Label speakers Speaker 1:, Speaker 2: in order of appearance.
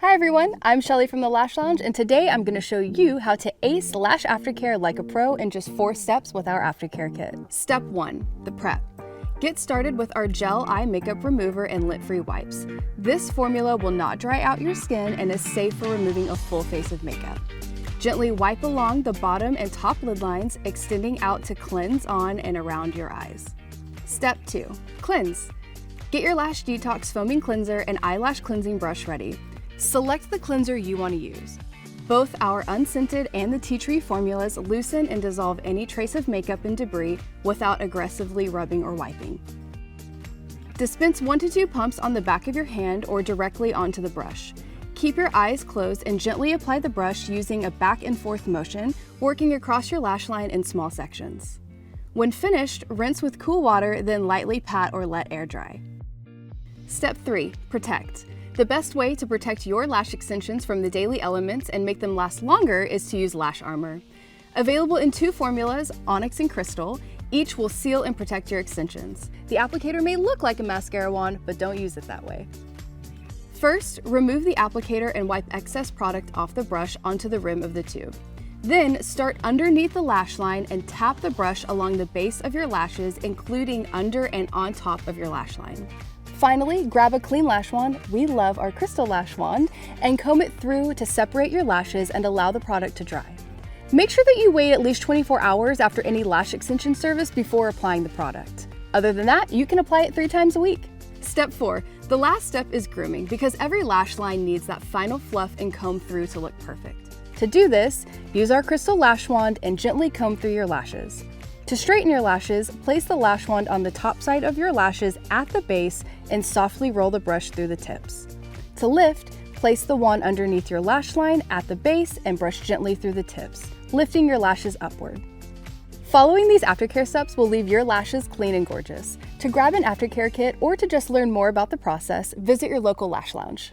Speaker 1: Hi everyone, I'm Shelly from the Lash Lounge, and today I'm going to show you how to ace Lash Aftercare like a pro in just 4 steps with our aftercare kit. Step 1, the prep. Get started with our gel eye makeup remover and lint-free wipes. This formula will not dry out your skin and is safe for removing a full face of makeup. Gently wipe along the bottom and top lid lines, extending out to cleanse on and around your eyes. Step 2, cleanse. Get your Lash Detox foaming cleanser and eyelash cleansing brush ready. Select the cleanser you want to use. Both our unscented and the tea tree formulas loosen and dissolve any trace of makeup and debris without aggressively rubbing or wiping. Dispense 1 to 2 pumps on the back of your hand or directly onto the brush. Keep your eyes closed and gently apply the brush using a back and forth motion, working across your lash line in small sections. When finished, rinse with cool water, then lightly pat or let air dry. Step 3, protect. The best way to protect your lash extensions from the daily elements and make them last longer is to use Lash Armor. Available in 2 formulas, Onyx and Crystal, each will seal and protect your extensions. The applicator may look like a mascara wand, but don't use it that way. First, remove the applicator and wipe excess product off the brush onto the rim of the tube. Then, start underneath the lash line and tap the brush along the base of your lashes, including under and on top of your lash line. Finally, grab a clean lash wand, we love our Crystal Lash Wand, and comb it through to separate your lashes and allow the product to dry. Make sure that you wait at least 24 hours after any lash extension service before applying the product. Other than that, you can apply it 3 times a week. Step 4, the last step is grooming, because every lash line needs that final fluff and comb through to look perfect. To do this, use our Crystal Lash Wand and gently comb through your lashes. To straighten your lashes, place the lash wand on the top side of your lashes at the base and softly roll the brush through the tips. To lift, place the wand underneath your lash line at the base and brush gently through the tips, lifting your lashes upward. Following these aftercare steps will leave your lashes clean and gorgeous. To grab an aftercare kit or to just learn more about the process, visit your local Lash Lounge.